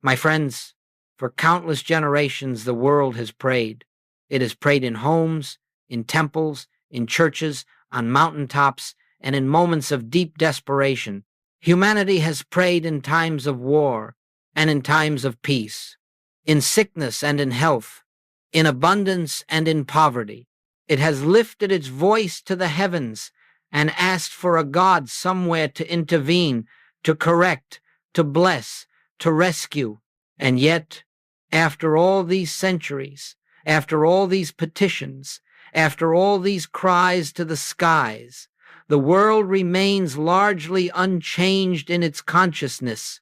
My friends, for countless generations the world has prayed. It has prayed in homes, in temples, in churches, on mountaintops, and in moments of deep desperation. Humanity has prayed in times of war and in times of peace, in sickness and in health, in abundance and in poverty. It has lifted its voice to the heavens and asked for a God somewhere to intervene, to correct, to bless, to rescue. And yet, after all these centuries, after all these petitions, after all these cries to the skies, the world remains largely unchanged in its consciousness.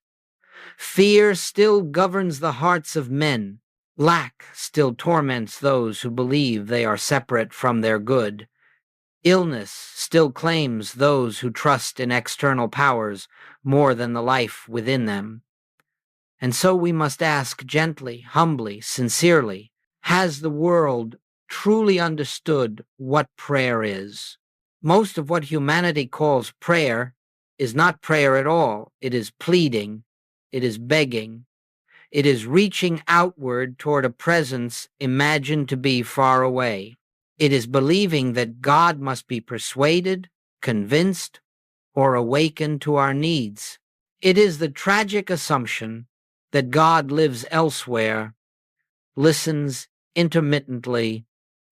Fear still governs the hearts of men. Lack still torments those who believe they are separate from their good. Illness still claims those who trust in external powers more than the life within them. And so we must ask gently, humbly, sincerely, has the world truly understood what prayer is? Most of what humanity calls prayer is not prayer at all. It is pleading. It is begging. It is reaching outward toward a presence imagined to be far away. It is believing that God must be persuaded, convinced, or awakened to our needs. It is the tragic assumption that God lives elsewhere, listens intermittently,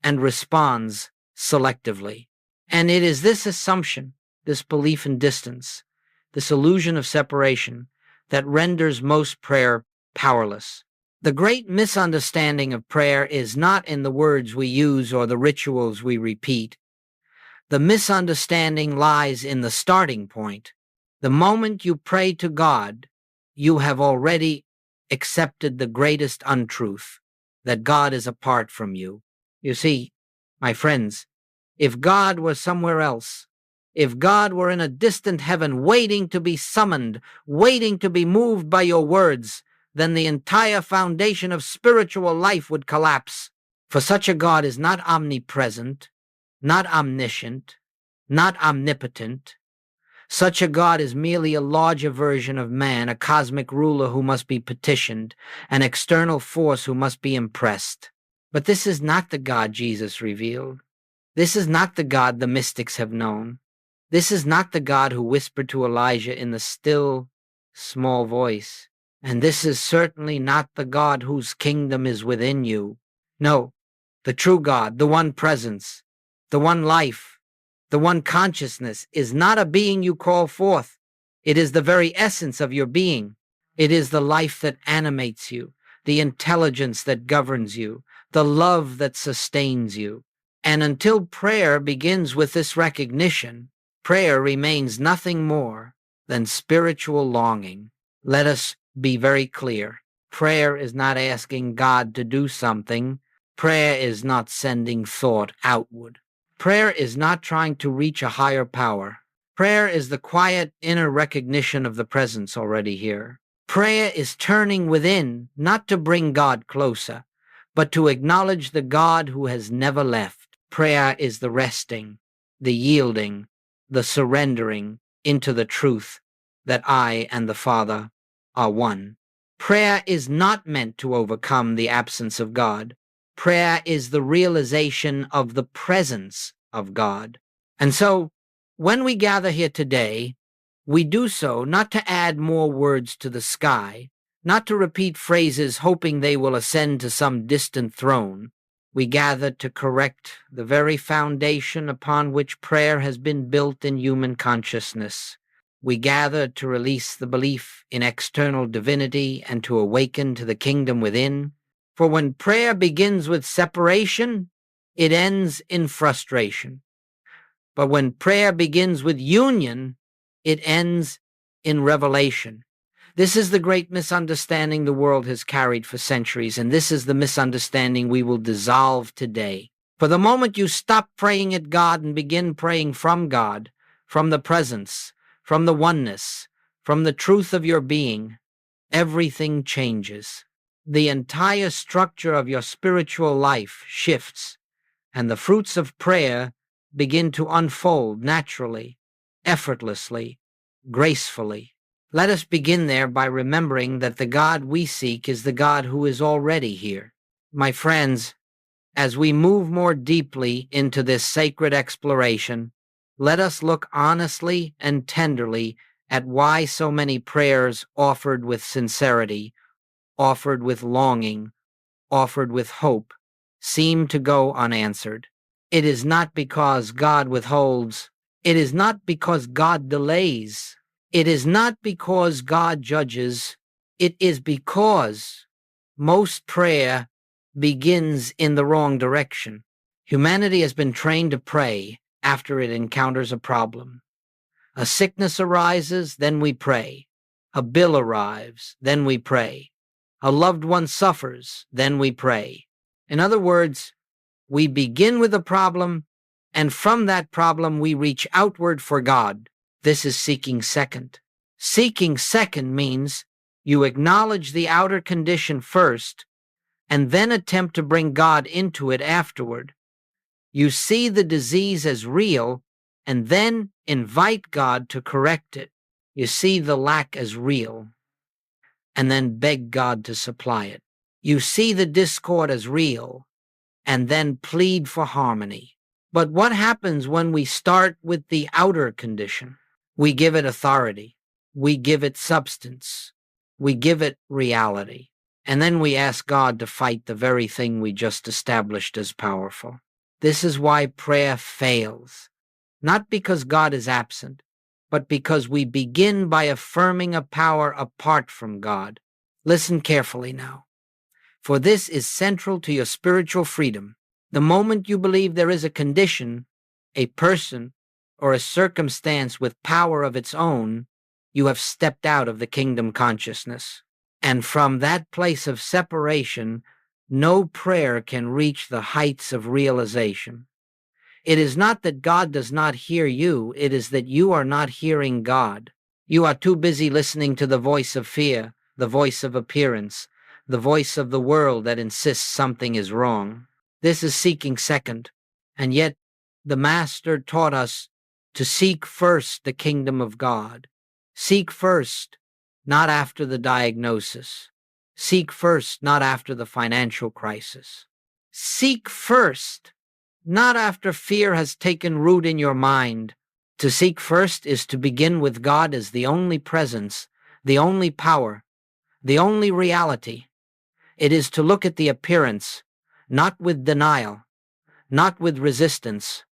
and responds selectively. And it is this assumption, this belief in distance, this illusion of separation, that renders most prayer powerless. The great misunderstanding of prayer is not in the words we use or the rituals we repeat. The misunderstanding lies in the starting point. The moment you pray to God, you have already accepted the greatest untruth, that God is apart from you. You see, my friends, if God were somewhere else, if God were in a distant heaven waiting to be summoned, waiting to be moved by your words, then the entire foundation of spiritual life would collapse. For such a God is not omnipresent, not omniscient, not omnipotent. Such a God is merely a larger version of man, a cosmic ruler who must be petitioned, an external force who must be impressed. But this is not the God Jesus revealed. This is not the God the mystics have known. This is not the God who whispered to Elijah in the still, small voice. And this is certainly not the God whose kingdom is within you. No, the true God, the one presence, the one life, the one consciousness is not a being you call forth. It is the very essence of your being. It is the life that animates you, the intelligence that governs you, the love that sustains you. And until prayer begins with this recognition, prayer remains nothing more than spiritual longing. Let us be very clear. Prayer is not asking God to do something. Prayer is not sending thought outward. Prayer is not trying to reach a higher power. Prayer is the quiet inner recognition of the presence already here. Prayer is turning within, not to bring God closer, but to acknowledge the God who has never left. Prayer is the resting, the yielding, the surrendering into the truth that I and the Father are one. Prayer is not meant to overcome the absence of God. Prayer is the realization of the presence of God. And so, when we gather here today, we do so not to add more words to the sky, not to repeat phrases hoping they will ascend to some distant throne. We gather to correct the very foundation upon which prayer has been built in human consciousness. We gather to release the belief in external divinity and to awaken to the kingdom within. For when prayer begins with separation, it ends in frustration. But when prayer begins with union, it ends in revelation. This is the great misunderstanding the world has carried for centuries, and this is the misunderstanding we will dissolve today. For the moment you stop praying at God and begin praying from God, from the presence, from the oneness, from the truth of your being, everything changes. The entire structure of your spiritual life shifts, and the fruits of prayer begin to unfold naturally, effortlessly, gracefully. Let us begin there by remembering that the God we seek is the God who is already here. My friends, as we move more deeply into this sacred exploration, let us look honestly and tenderly at why so many prayers offered with sincerity, offered with longing, offered with hope, seem to go unanswered. It is not because God withholds. It is not because God delays. It is not because God judges. It is because most prayer begins in the wrong direction. Humanity has been trained to pray after it encounters a problem. A sickness arises, then we pray. A bill arrives, then we pray. A loved one suffers, then we pray. In other words, we begin with a problem, and from that problem we reach outward for God. This is seeking second. Seeking second means you acknowledge the outer condition first, and then attempt to bring God into it afterward. You see the disease as real, and then invite God to correct it. You see the lack as real, and then beg God to supply it. You see the discord as real, and then plead for harmony. But what happens when we start with the outer condition? We give it authority. We give it substance. We give it reality. And then we ask God to fight the very thing we just established as powerful. This is why prayer fails. Not because God is absent, but because we begin by affirming a power apart from God. Listen carefully now, for this is central to your spiritual freedom. The moment you believe there is a condition, a person, or a circumstance with power of its own, you have stepped out of the kingdom consciousness. And from that place of separation, no prayer can reach the heights of realization. It is not that God does not hear you, it is that you are not hearing God. You are too busy listening to the voice of fear, the voice of appearance, the voice of the world that insists something is wrong. This is seeking second, and yet the Master taught us to seek first the kingdom of God. Seek first, not after the diagnosis. Seek first, not after the financial crisis. Seek first, not after fear has taken root in your mind. To seek first is to begin with God as the only presence, the only power, the only reality. It is to look at the appearance, not with denial, not with resistance,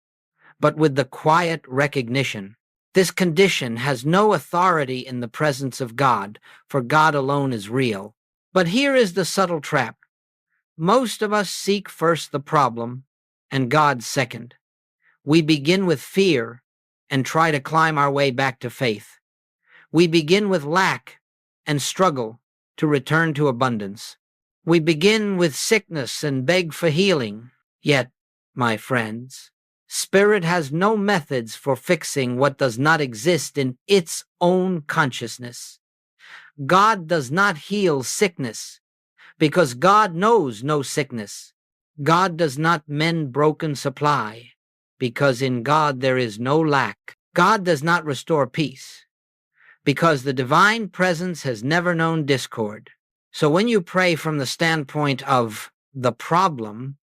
but with the quiet recognition. This condition has no authority in the presence of God, for God alone is real. But here is the subtle trap. Most of us seek first the problem, and God second. We begin with fear and try to climb our way back to faith. We begin with lack and struggle to return to abundance. We begin with sickness and beg for healing. Yet, my friends, Spirit has no methods for fixing what does not exist in its own consciousness. God does not heal sickness because God knows no sickness. God does not mend broken supply because in God there is no lack. God does not restore peace because the divine presence has never known discord. So when you pray from the standpoint of the problem,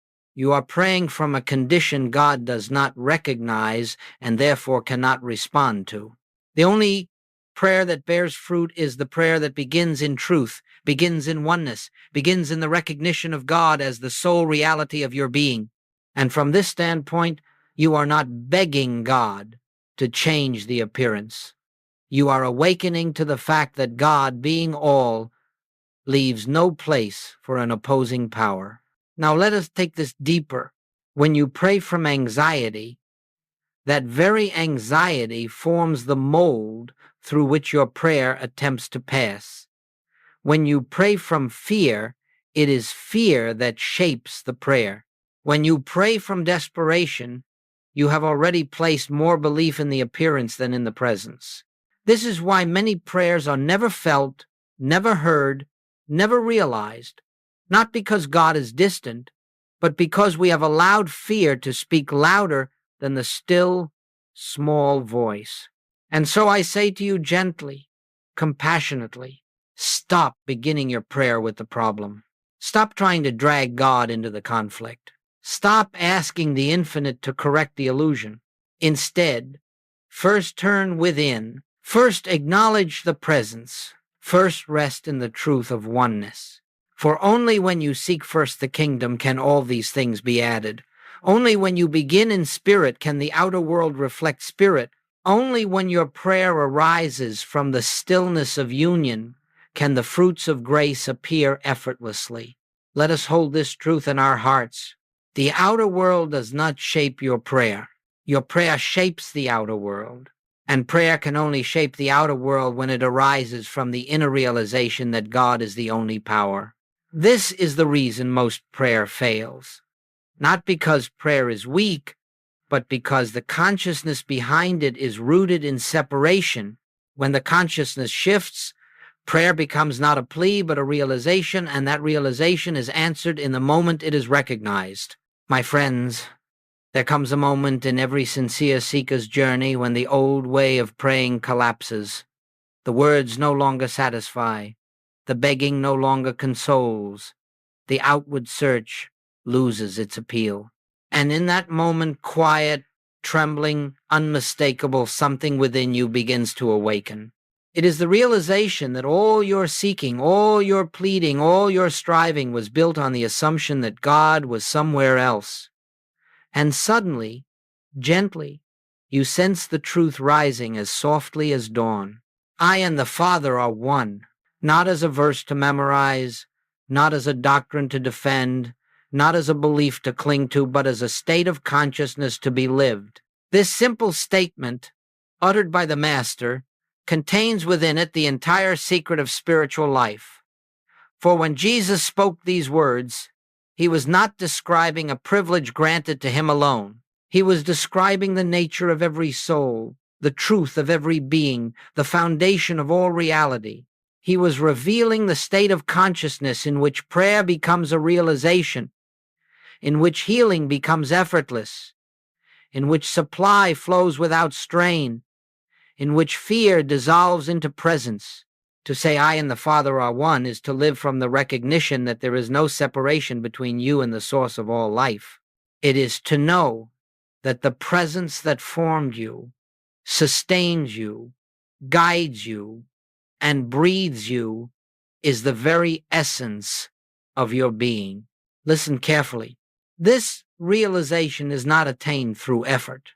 you are praying from a condition God does not recognize and therefore cannot respond to. The only prayer that bears fruit is the prayer that begins in truth, begins in oneness, begins in the recognition of God as the sole reality of your being. And from this standpoint, you are not begging God to change the appearance. You are awakening to the fact that God, being all, leaves no place for an opposing power. Now let us take this deeper. When you pray from anxiety, that very anxiety forms the mold through which your prayer attempts to pass. When you pray from fear, it is fear that shapes the prayer. When you pray from desperation, you have already placed more belief in the appearance than in the presence. This is why many prayers are never felt, never heard, never realized, not because God is distant, but because we have allowed fear to speak louder than the still, small voice. And so I say to you gently, compassionately. Stop beginning your prayer with the problem. Stop trying to drag God into the conflict. Stop asking the infinite to correct the illusion. Instead, first turn within. First acknowledge the presence. First rest in the truth of oneness. For only when you seek first the kingdom can all these things be added. Only when you begin in spirit can the outer world reflect spirit. Only when your prayer arises from the stillness of union can the fruits of grace appear effortlessly. Let us hold this truth in our hearts. The outer world does not shape your prayer. Your prayer shapes the outer world. And prayer can only shape the outer world when it arises from the inner realization that God is the only power. This is the reason most prayer fails. Not because prayer is weak, but because the consciousness behind it is rooted in separation. When the consciousness shifts, prayer becomes not a plea but a realization, and that realization is answered in the moment it is recognized. My friends, there comes a moment in every sincere seeker's journey when the old way of praying collapses. The words no longer satisfy. The begging no longer consoles. The outward search loses its appeal. And in that moment, quiet, trembling, unmistakable, something within you begins to awaken. It is the realization that all your seeking, all your pleading, all your striving was built on the assumption that God was somewhere else. And suddenly, gently, you sense the truth rising as softly as dawn. I and the Father are one, not as a verse to memorize, not as a doctrine to defend, not as a belief to cling to, but as a state of consciousness to be lived. This simple statement, uttered by the Master, contains within it the entire secret of spiritual life. For when Jesus spoke these words, he was not describing a privilege granted to him alone. He was describing the nature of every soul, the truth of every being, the foundation of all reality. He was revealing the state of consciousness in which prayer becomes a realization, in which healing becomes effortless, in which supply flows without strain, in which fear dissolves into presence. To say I and the Father are one is to live from the recognition that there is no separation between you and the source of all life. It is to know that the presence that formed you, sustains you, guides you, and breathes you is the very essence of your being. Listen carefully. This realization is not attained through effort.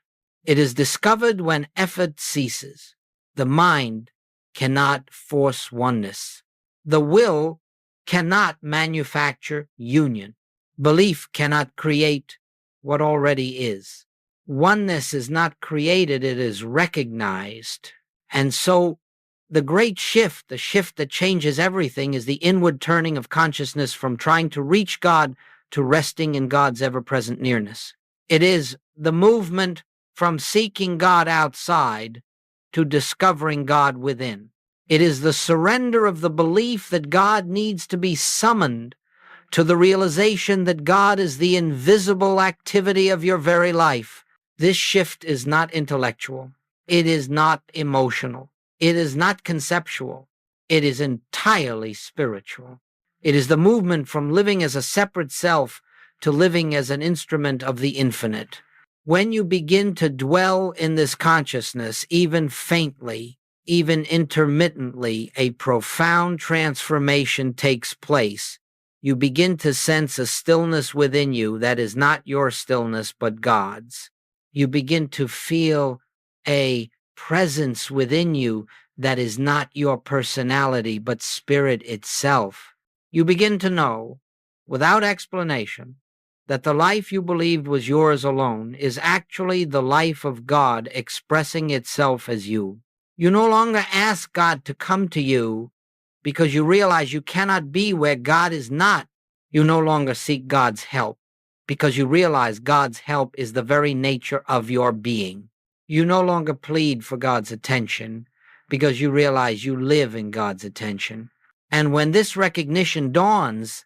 It is discovered when effort ceases. The mind cannot force oneness. The will cannot manufacture union. Belief cannot create what already is. Oneness is not created, it is recognized. And so the great shift, the shift that changes everything, is the inward turning of consciousness from trying to reach God to resting in God's ever-present nearness. It is the movement from seeking God outside to discovering God within. It is the surrender of the belief that God needs to be summoned to the realization that God is the invisible activity of your very life. This shift is not intellectual. It is not emotional. It is not conceptual. It is entirely spiritual. It is the movement from living as a separate self to living as an instrument of the infinite. When you begin to dwell in this consciousness, even faintly, even intermittently, a profound transformation takes place. You begin to sense a stillness within you that is not your stillness but God's. You begin to feel a presence within you that is not your personality but spirit itself. You begin to know, without explanation, that the life you believed was yours alone is actually the life of God expressing itself as you. You no longer ask God to come to you because you realize you cannot be where God is not. You no longer seek God's help because you realize God's help is the very nature of your being. You no longer plead for God's attention because you realize you live in God's attention. And when this recognition dawns,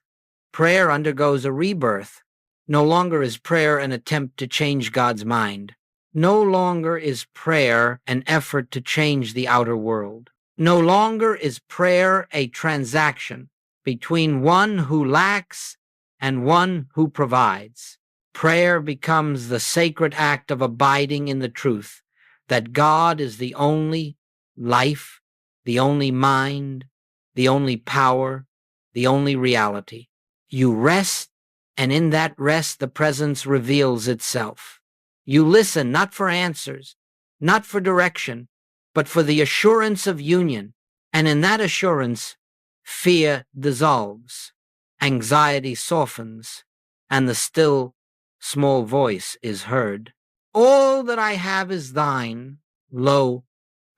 prayer undergoes a rebirth. No longer is prayer an attempt to change God's mind. No longer is prayer an effort to change the outer world. No longer is prayer a transaction between one who lacks and one who provides. Prayer becomes the sacred act of abiding in the truth that God is the only life, the only mind, the only power, the only reality. You rest, and in that rest, the presence reveals itself. You listen not for answers, not for direction, but for the assurance of union. And in that assurance, fear dissolves, anxiety softens, and the still small voice is heard. All that I have is thine. Lo,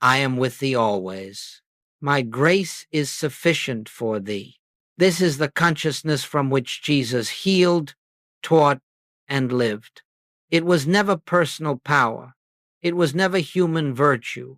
I am with thee always. My grace is sufficient for thee. This is the consciousness from which Jesus healed, taught, and lived. It was never personal power. It was never human virtue.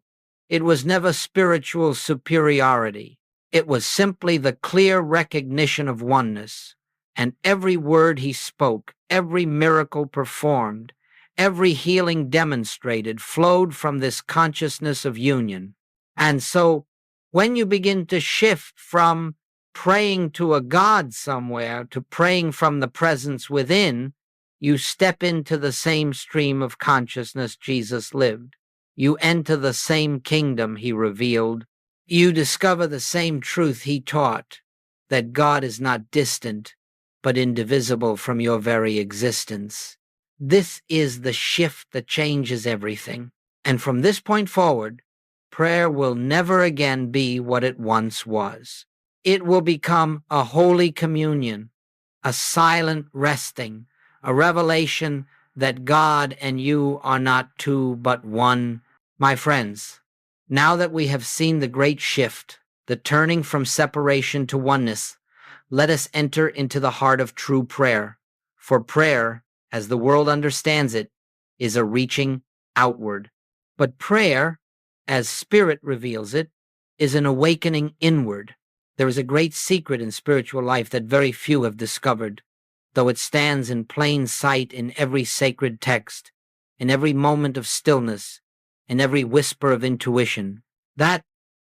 It was never spiritual superiority. It was simply the clear recognition of oneness. And every word he spoke, every miracle performed, every healing demonstrated flowed from this consciousness of union. And so when you begin to shift from praying to a God somewhere to praying from the presence within, you step into the same stream of consciousness Jesus lived. You enter the same kingdom he revealed. You discover the same truth he taught, that God is not distant, but indivisible from your very existence. This is the shift that changes everything. And from this point forward, prayer will never again be what it once was. It will become a holy communion, a silent resting, a revelation that God and you are not two but one. My friends, now that we have seen the great shift, the turning from separation to oneness, let us enter into the heart of true prayer. For prayer, as the world understands it, is a reaching outward. But prayer, as Spirit reveals it, is an awakening inward. There is a great secret in spiritual life that very few have discovered, though it stands in plain sight in every sacred text, in every moment of stillness, in every whisper of intuition. That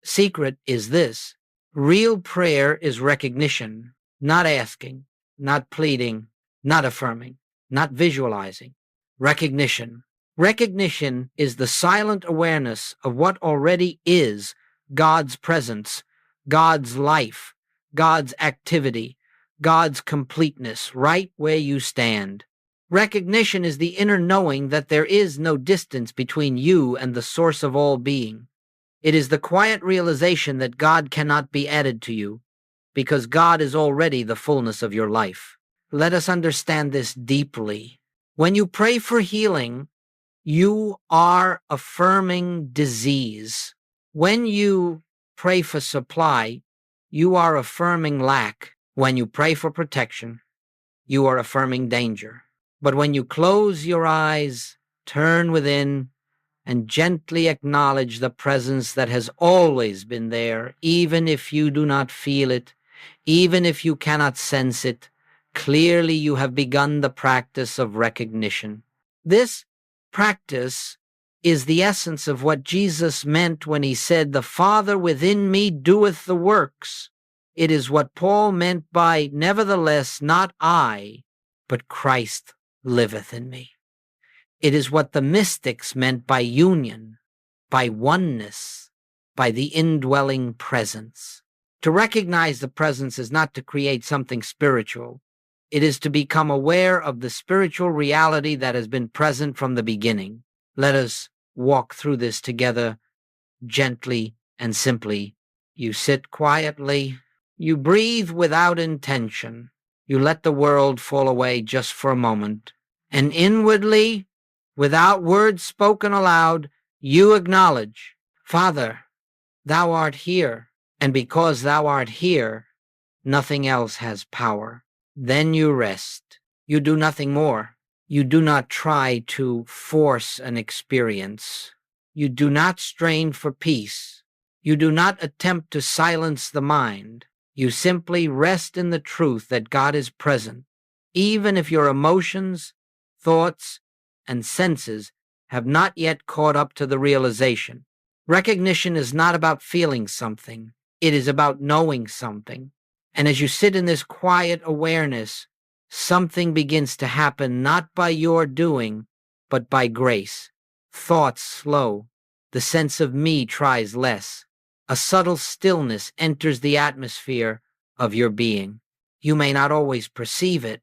secret is this: real prayer is recognition, not asking, not pleading, not affirming, not visualizing. Recognition. Recognition is the silent awareness of what already is God's presence, God's life, God's activity, God's completeness, right where you stand. Recognition is the inner knowing that there is no distance between you and the source of all being. It is the quiet realization that God cannot be added to you, because God is already the fullness of your life. Let us understand this deeply. When you pray for healing, you are affirming disease. When you pray for supply, you are affirming lack. When you pray for protection, you are affirming danger. But when you close your eyes, turn within, and gently acknowledge the presence that has always been there, even if you do not feel it, even if you cannot sense it, clearly you have begun the practice of recognition. This practice is the essence of what Jesus meant when he said, "The Father within me doeth the works." It is what Paul meant by, "Nevertheless, not I, but Christ liveth in me." It is what the mystics meant by union, by oneness, by the indwelling presence. To recognize the presence is not to create something spiritual. It is to become aware of the spiritual reality that has been present from the beginning. Let us walk through this together gently and simply. You sit quietly. You breathe without intention. You let the world fall away just for a moment. And inwardly, without words spoken aloud, you acknowledge, "Father, thou art here, and because thou art here, nothing else has power." Then you rest. You do nothing more. You do not try to force an experience. You do not strain for peace. You do not attempt to silence the mind. You simply rest in the truth that God is present, even if your emotions, thoughts, and senses have not yet caught up to the realization. Recognition is not about feeling something. It is about knowing something. And as you sit in this quiet awareness, something begins to happen not by your doing, but by grace. Thoughts slow. The sense of me tries less. A subtle stillness enters the atmosphere of your being. You may not always perceive it,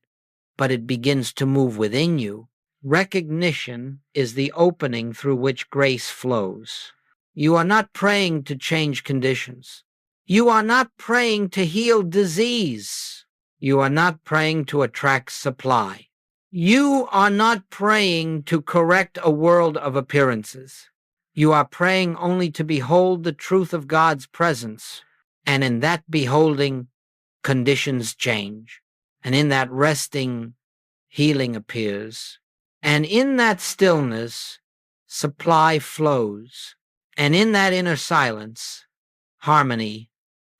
but it begins to move within you. Recognition is the opening through which grace flows. You are not praying to change conditions. You are not praying to heal disease. You are not praying to attract supply. You are not praying to correct a world of appearances. You are praying only to behold the truth of God's presence, and in that beholding, conditions change. And in that resting, healing appears. And in that stillness, supply flows. And in that inner silence, harmony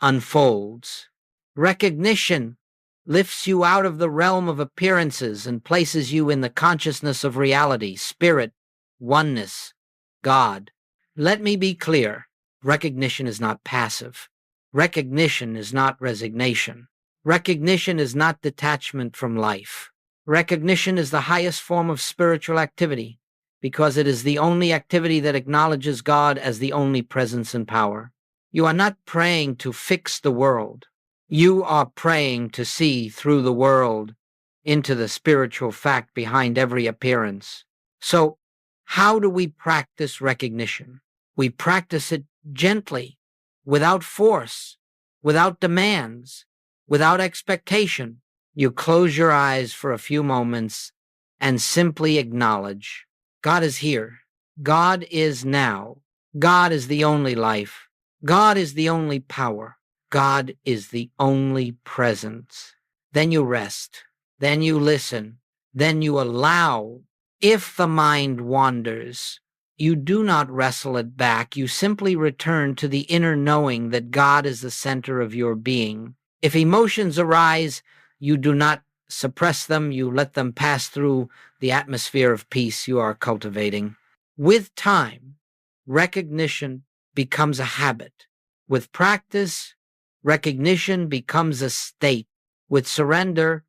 unfolds. Recognition lifts you out of the realm of appearances and places you in the consciousness of reality, spirit, oneness, God. Let me be clear. Recognition is not passive. Recognition is not resignation. Recognition is not detachment from life. Recognition is the highest form of spiritual activity because it is the only activity that acknowledges God as the only presence and power. You are not praying to fix the world. You are praying to see through the world into the spiritual fact behind every appearance. So, how do we practice recognition? We practice it gently, without force, without demands, without expectation. You close your eyes for a few moments and simply acknowledge God is here. God is now. God is the only life. God is the only power. God is the only presence. Then you rest. Then you listen. Then you allow. If the mind wanders, you do not wrestle it back. You simply return to the inner knowing that God is the center of your being. If emotions arise, you do not suppress them. You let them pass through the atmosphere of peace you are cultivating. With time, recognition becomes a habit. With practice, recognition becomes a state. With surrender,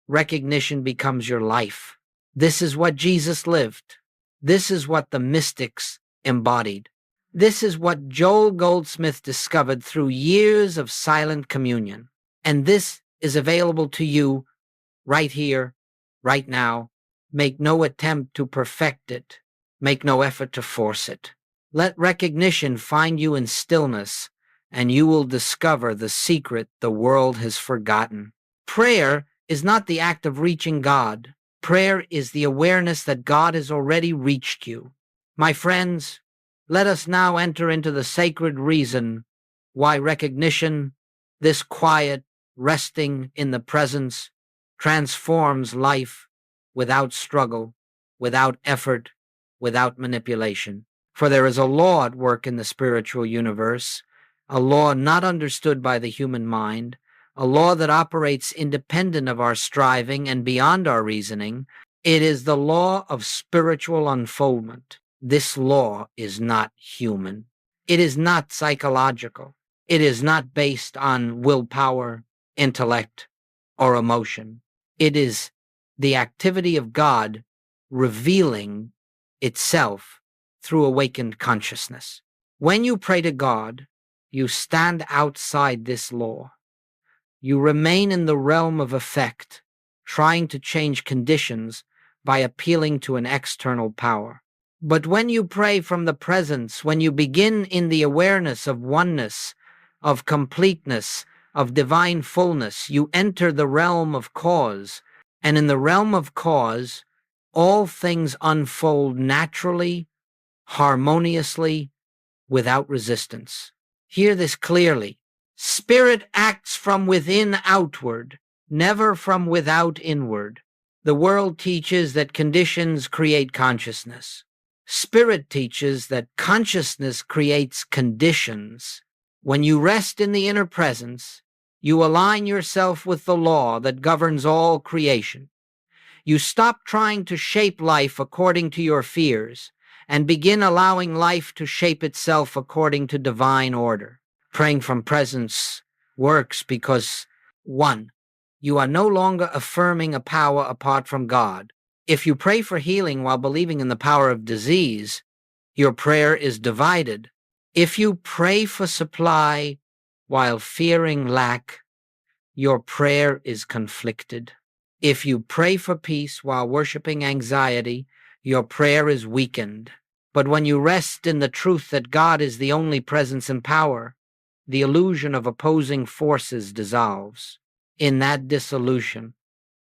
recognition becomes your life. This is what Jesus lived. This is what the mystics embodied. This is what Joel Goldsmith discovered through years of silent communion. And this is available to you right here, right now. Make no attempt to perfect it. Make no effort to force it. Let recognition find you in stillness, and you will discover the secret the world has forgotten. Prayer is not the act of reaching God. Prayer is the awareness that God has already reached you. My friends, let us now enter into the sacred reason why recognition, this quiet, resting in the presence, transforms life without struggle, without effort, without manipulation. For there is a law at work in the spiritual universe, a law not understood by the human mind, a law that operates independent of our striving and beyond our reasoning. It is the law of spiritual unfoldment. This law is not human. It is not psychological. It is not based on willpower, intellect, or emotion. It is the activity of God revealing itself through awakened consciousness. When you pray to God, you stand outside this law. You remain in the realm of effect, trying to change conditions by appealing to an external power. But when you pray from the presence, when you begin in the awareness of oneness, of completeness, of divine fullness, you enter the realm of cause. And in the realm of cause, all things unfold naturally, harmoniously, without resistance. Hear this clearly. Spirit acts from within outward, never from without inward. The world teaches that conditions create consciousness. Spirit teaches that consciousness creates conditions. When you rest in the inner presence, you align yourself with the law that governs all creation. You stop trying to shape life according to your fears and begin allowing life to shape itself according to divine order. Praying from presence works because, 1, you are no longer affirming a power apart from God. If you pray for healing while believing in the power of disease, your prayer is divided. If you pray for supply while fearing lack, your prayer is conflicted. If you pray for peace while worshiping anxiety, your prayer is weakened. But when you rest in the truth that God is the only presence and power, the illusion of opposing forces dissolves. In that dissolution,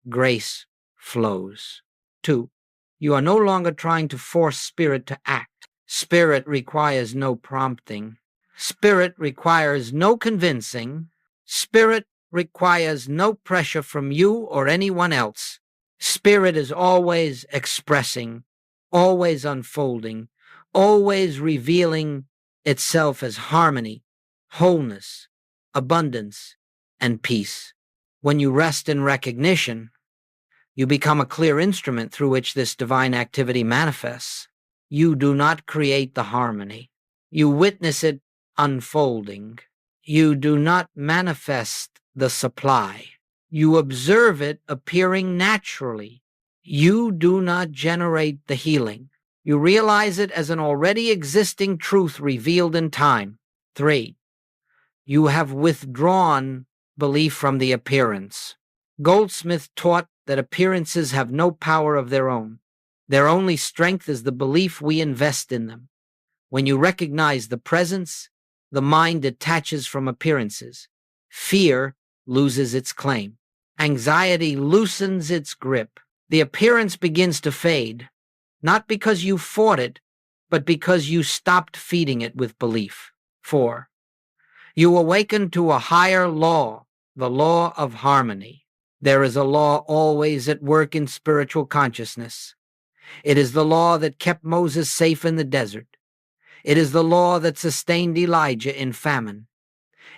grace flows. 2, you are no longer trying to force spirit to act. Spirit requires no prompting. Spirit requires no convincing. Spirit requires no pressure from you or anyone else. Spirit is always expressing, always unfolding, always revealing itself as harmony, wholeness, abundance, and peace. When you rest in recognition, you become a clear instrument through which this divine activity manifests. You do not create the harmony. You witness it unfolding. You do not manifest the supply. You observe it appearing naturally. You do not generate the healing. You realize it as an already existing truth revealed in time. 3, you have withdrawn belief from the appearance. Goldsmith taught that appearances have no power of their own. Their only strength is the belief we invest in them. When you recognize the presence, the mind detaches from appearances. Fear loses its claim. Anxiety loosens its grip. The appearance begins to fade, not because you fought it, but because you stopped feeding it with belief. 4, you awaken to a higher law, the law of harmony. There is a law always at work in spiritual consciousness. It is the law that kept Moses safe in the desert. It is the law that sustained Elijah in famine.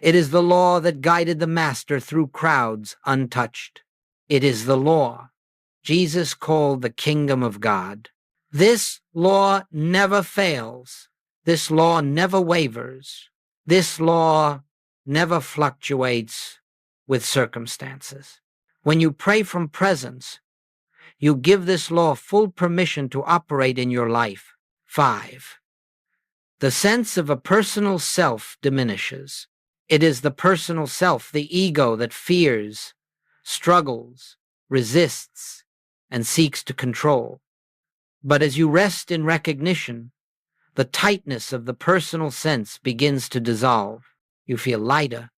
It is the law that guided the Master through crowds untouched. It is the law Jesus called the kingdom of God. This law never fails. This law never wavers. This law never fluctuates with circumstances. When you pray from presence, you give this law full permission to operate in your life. 5, the sense of a personal self diminishes. It is the personal self, the ego, that fears, struggles, resists, and seeks to control. But as you rest in recognition, the tightness of the personal sense begins to dissolve. You feel lighter,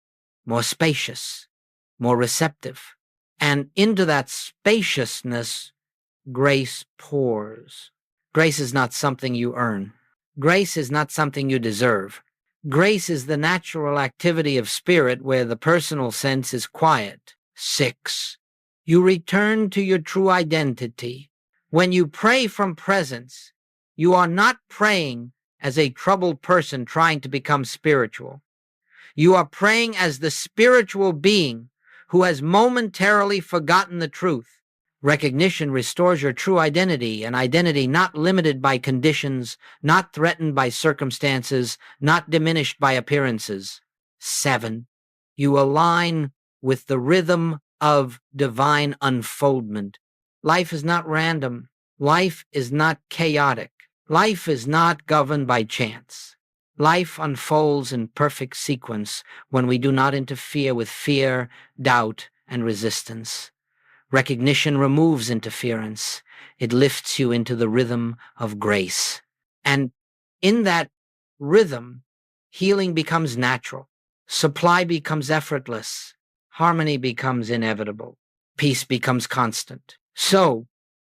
more spacious, more receptive. And into that spaciousness, grace pours. Grace is not something you earn. Grace is not something you deserve. Grace is the natural activity of spirit where the personal sense is quiet. 6, you return to your true identity. When you pray from presence, you are not praying as a troubled person trying to become spiritual. You are praying as the spiritual being who has momentarily forgotten the truth. Recognition restores your true identity, an identity not limited by conditions, not threatened by circumstances, not diminished by appearances. 7, you align with the rhythm of divine unfoldment. Life is not random. Life is not chaotic. Life is not governed by chance. Life unfolds in perfect sequence when we do not interfere with fear, doubt, and resistance. Recognition removes interference. It lifts you into the rhythm of grace. And in that rhythm, healing becomes natural. Supply becomes effortless. Harmony becomes inevitable. Peace becomes constant. So,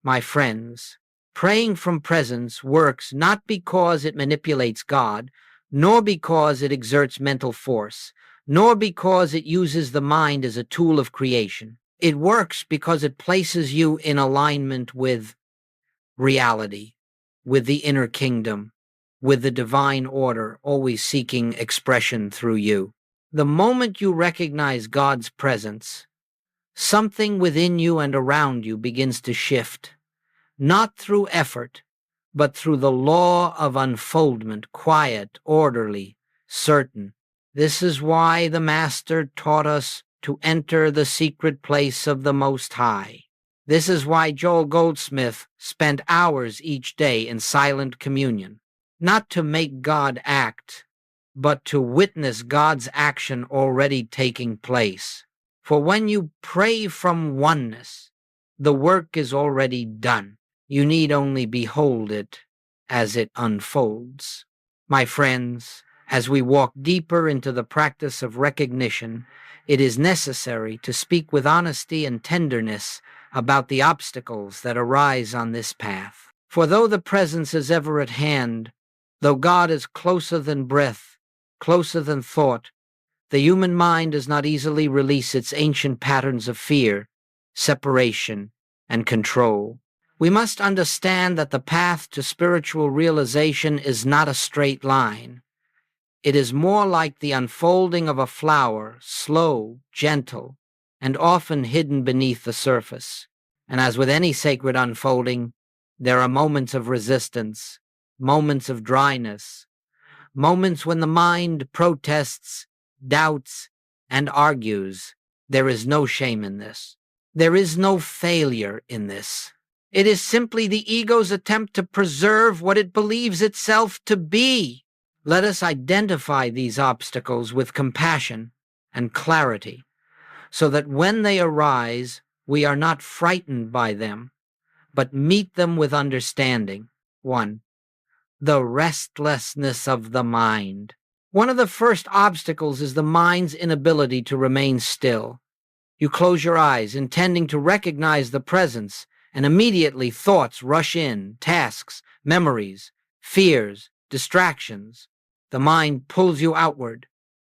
my friends, praying from presence works not because it manipulates God, nor because it exerts mental force, nor because it uses the mind as a tool of creation. It works because it places you in alignment with reality, with the inner kingdom, with the divine order, always seeking expression through you. The moment you recognize God's presence, something within you and around you begins to shift, not through effort, but through the law of unfoldment, quiet, orderly, certain. This is why the Master taught us to enter the secret place of the Most High. This is why Joel Goldsmith spent hours each day in silent communion, not to make God act, but to witness God's action already taking place. For when you pray from oneness, the work is already done. You need only behold it as it unfolds. My friends, as we walk deeper into the practice of recognition, it is necessary to speak with honesty and tenderness about the obstacles that arise on this path. For though the presence is ever at hand, though God is closer than breath, closer than thought, the human mind does not easily release its ancient patterns of fear, separation, and control. We must understand that the path to spiritual realization is not a straight line. It is more like the unfolding of a flower, slow, gentle, and often hidden beneath the surface. And as with any sacred unfolding, there are moments of resistance, moments of dryness, moments when the mind protests, doubts, and argues. There is no shame in this. There is no failure in this. It is simply the ego's attempt to preserve what it believes itself to be. Let us identify these obstacles with compassion and clarity, so that when they arise, we are not frightened by them, but meet them with understanding. 1. The restlessness of the mind. One of the first obstacles is the mind's inability to remain still. You close your eyes, intending to recognize the presence, and immediately thoughts rush in, tasks, memories, fears, distractions. The mind pulls you outward,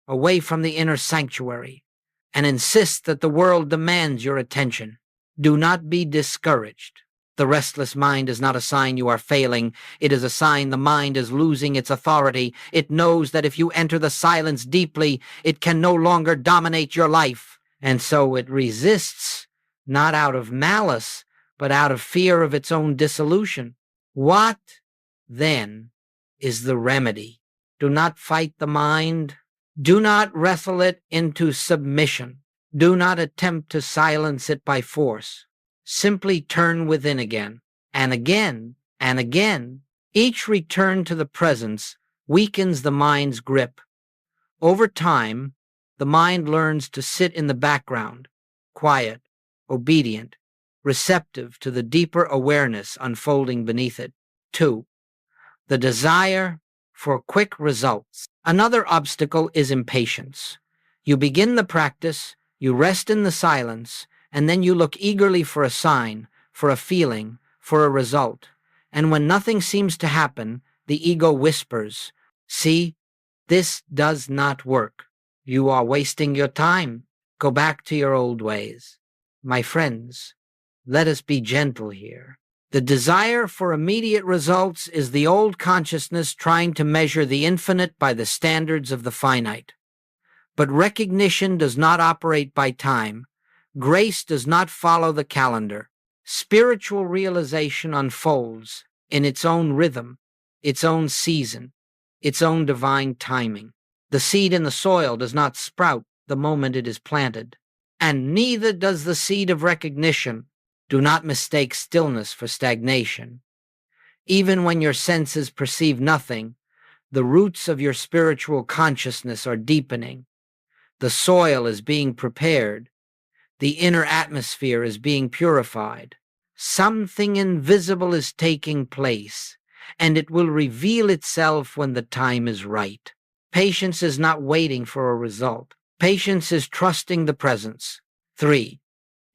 away from the inner sanctuary, and insists that the world demands your attention. Do not be discouraged. The restless mind is not a sign you are failing. It is a sign the mind is losing its authority. It knows that if you enter the silence deeply, it can no longer dominate your life. And so it resists, not out of malice, but out of fear of its own dissolution. What, then, is the remedy? Do not fight the mind. Do not wrestle it into submission. Do not attempt to silence it by force. Simply turn within again, and again, and again. Each return to the presence weakens the mind's grip. Over time, the mind learns to sit in the background, quiet, obedient, receptive to the deeper awareness unfolding beneath it. 2. The desire for quick results. Another obstacle is impatience. You begin the practice, you rest in the silence, and then you look eagerly for a sign, for a feeling, for a result. And when nothing seems to happen, the ego whispers, "See, this does not work. You are wasting your time. Go back to your old ways." My friends, let us be gentle here. The desire for immediate results is the old consciousness trying to measure the infinite by the standards of the finite. But recognition does not operate by time. Grace does not follow the calendar. Spiritual realization unfolds in its own rhythm, its own season, its own divine timing. The seed in the soil does not sprout the moment it is planted, and neither does the seed of recognition. Do not mistake stillness for stagnation. Even when your senses perceive nothing, the roots of your spiritual consciousness are deepening. The soil is being prepared. The inner atmosphere is being purified. Something invisible is taking place, and it will reveal itself when the time is right. Patience is not waiting for a result. Patience is trusting the presence. 3.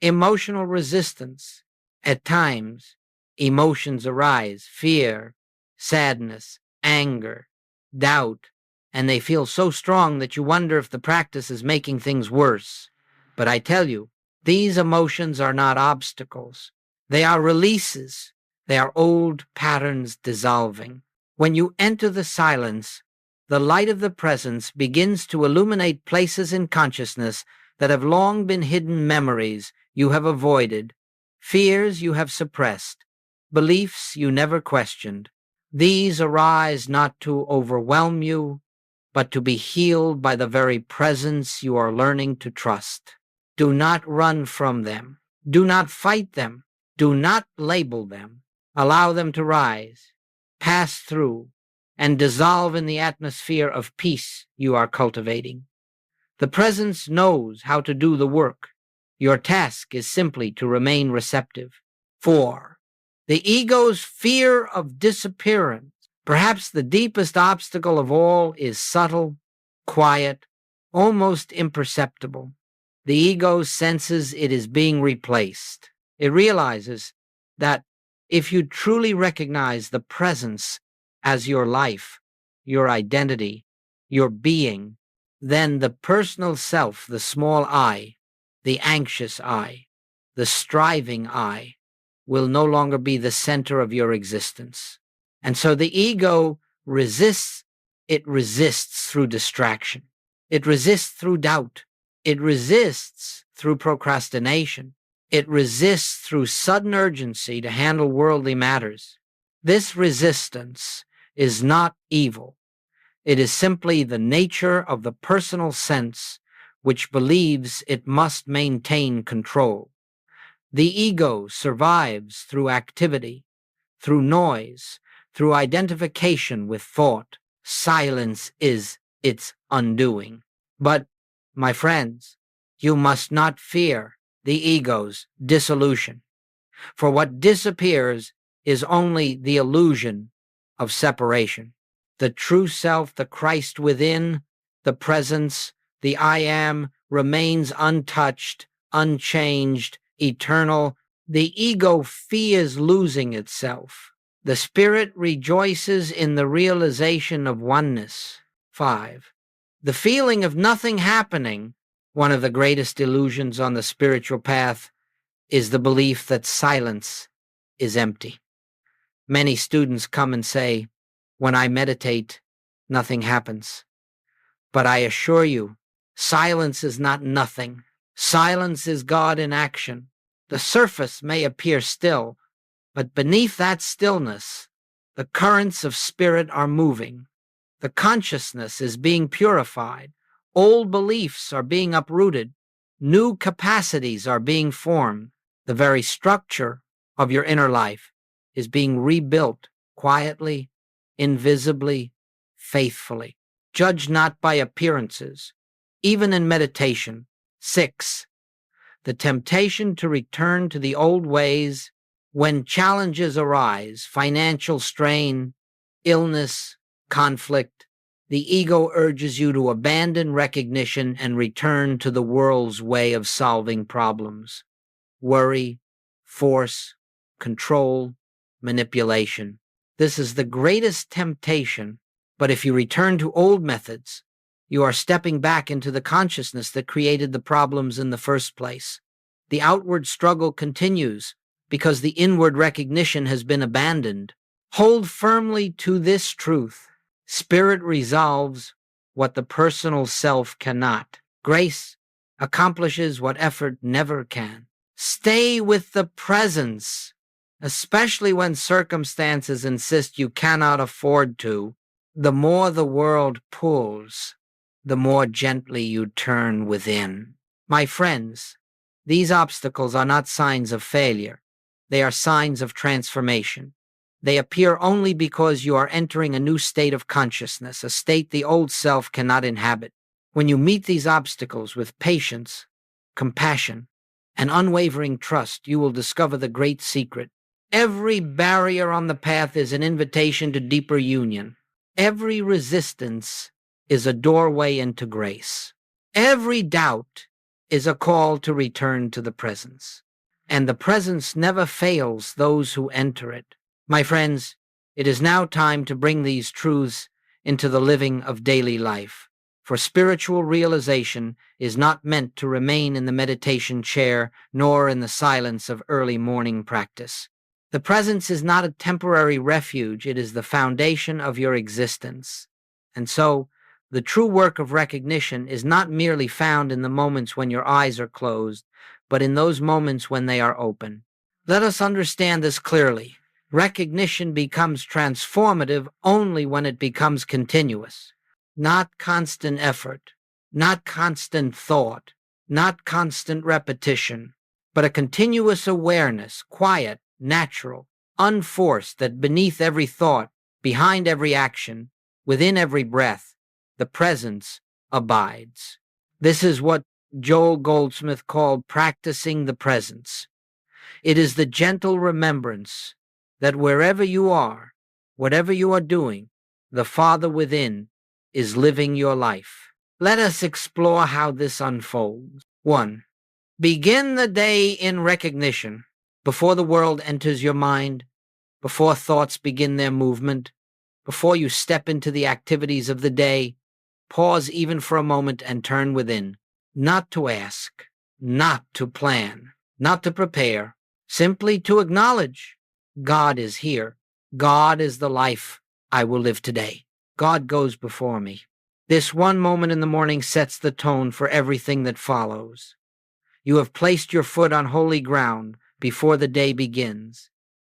Emotional resistance. At times, emotions arise: fear, sadness, anger, doubt, and they feel so strong that you wonder if the practice is making things worse. But I tell you, these emotions are not obstacles. They are releases. They are old patterns dissolving. When you enter the silence, the light of the presence begins to illuminate places in consciousness that have long been hidden, memories you have avoided, fears you have suppressed, beliefs you never questioned. These arise not to overwhelm you, but to be healed by the very presence you are learning to trust. Do not run from them. Do not fight them. Do not label them. Allow them to rise, pass through, and dissolve in the atmosphere of peace you are cultivating. The presence knows how to do the work. Your task is simply to remain receptive. 4. The ego's fear of disappearance. Perhaps the deepest obstacle of all is subtle, quiet, almost imperceptible. The ego senses it is being replaced. It realizes that if you truly recognize the presence as your life, your identity, your being, then the personal self, the small I, the anxious I, the striving I, will no longer be the center of your existence. And so the ego resists. It resists through distraction. It resists through doubt. It resists through procrastination. It resists through sudden urgency to handle worldly matters. This resistance is not evil. It is simply the nature of the personal sense which believes it must maintain control. The ego survives through activity, through noise, through identification with thought. Silence is its undoing. But, my friends, you must not fear the ego's dissolution, for what disappears is only the illusion of separation. The true self, the Christ within, the presence, the I am, remains untouched, unchanged, eternal. The ego fears losing itself. The spirit rejoices in the realization of oneness. 5. The feeling of nothing happening, one of the greatest illusions on the spiritual path, is the belief that silence is empty. Many students come and say, when I meditate, nothing happens. But I assure you, silence is not nothing. Silence is God in action. The surface may appear still, but beneath that stillness, the currents of spirit are moving. The consciousness is being purified. Old beliefs are being uprooted. New capacities are being formed. The very structure of your inner life is being rebuilt quietly, invisibly, faithfully. Judge not by appearances, even in meditation. 6. The temptation to return to the old ways when challenges arise, financial strain, illness, conflict. The ego urges you to abandon recognition and return to the world's way of solving problems. Worry, force, control, manipulation. This is the greatest temptation, but if you return to old methods, you are stepping back into the consciousness that created the problems in the first place. The outward struggle continues because the inward recognition has been abandoned. Hold firmly to this truth. Spirit resolves what the personal self cannot. Grace accomplishes what effort never can. Stay with the presence, especially when circumstances insist you cannot afford to. The more the world pulls, the more gently you turn within. My friends, these obstacles are not signs of failure. They are signs of transformation. They appear only because you are entering a new state of consciousness, a state the old self cannot inhabit. When you meet these obstacles with patience, compassion, and unwavering trust, you will discover the great secret. Every barrier on the path is an invitation to deeper union. Every resistance is a doorway into grace. Every doubt is a call to return to the presence. And the presence never fails those who enter it. My friends, it is now time to bring these truths into the living of daily life. For spiritual realization is not meant to remain in the meditation chair nor in the silence of early morning practice. The presence is not a temporary refuge, it is the foundation of your existence. And so, the true work of recognition is not merely found in the moments when your eyes are closed, but in those moments when they are open. Let us understand this clearly. Recognition becomes transformative only when it becomes continuous, not constant effort, not constant thought, not constant repetition, but a continuous awareness, quiet, natural, unforced, that beneath every thought, behind every action, within every breath, the presence abides. This is what Joel Goldsmith called practicing the presence. It is the gentle remembrance that wherever you are, whatever you are doing, the Father within is living your life. Let us explore how this unfolds. 1. Begin the day in recognition before the world enters your mind, before thoughts begin their movement, before you step into the activities of the day. Pause even for a moment and turn within, not to ask, not to plan, not to prepare, simply to acknowledge God is here. God is the life I will live today. God goes before me. This one moment in the morning sets the tone for everything that follows. You have placed your foot on holy ground before the day begins.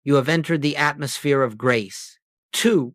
You have entered the atmosphere of grace. 2.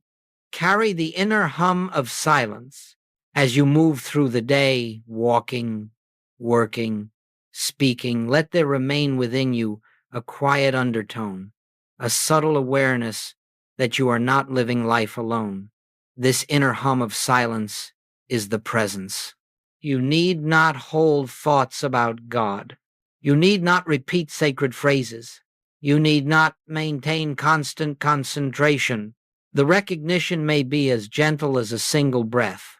Carry the inner hum of silence as you move through the day, walking, working, speaking. Let there remain within you a quiet undertone, a subtle awareness that you are not living life alone. This inner hum of silence is the presence. You need not hold thoughts about God. You need not repeat sacred phrases. You need not maintain constant concentration. The recognition may be as gentle as a single breath,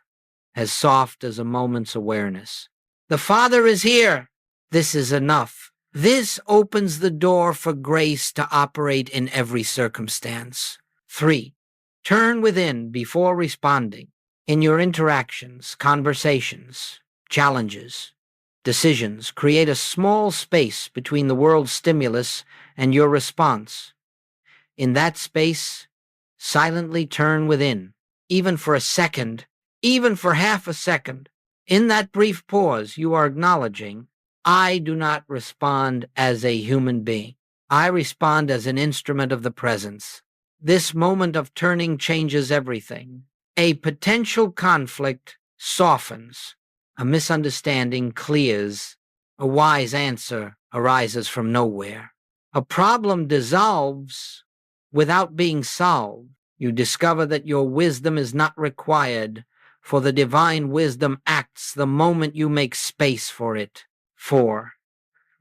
as soft as a moment's awareness. The Father is here. This is enough. This opens the door for grace to operate in every circumstance. 3. Turn within before responding. In your interactions, conversations, challenges, decisions, create a small space between the world's stimulus and your response. In that space, silently turn within, even for a second, even for half a second. In that brief pause, you are acknowledging, I do not respond as a human being. I respond as an instrument of the presence. This moment of turning changes everything. A potential conflict softens. A misunderstanding clears. A wise answer arises from nowhere. A problem dissolves without being solved. You discover that your wisdom is not required, for the divine wisdom acts the moment you make space for it. 4.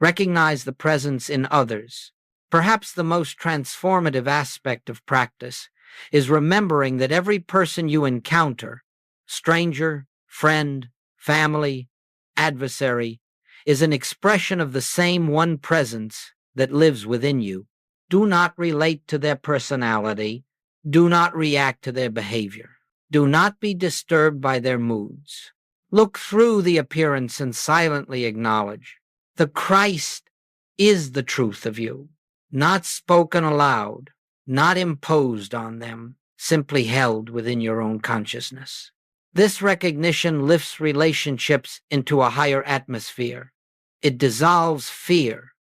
Recognize the presence in others. Perhaps the most transformative aspect of practice is remembering that every person you encounter, stranger, friend, family, adversary, is an expression of the same one presence that lives within you. Do not relate to their personality. Do not react to their behavior. Do not be disturbed by their moods. Look through the appearance and silently acknowledge the Christ is the truth of you, not spoken aloud, not imposed on them, simply held within your own consciousness. This recognition lifts relationships into a higher atmosphere. It dissolves fear,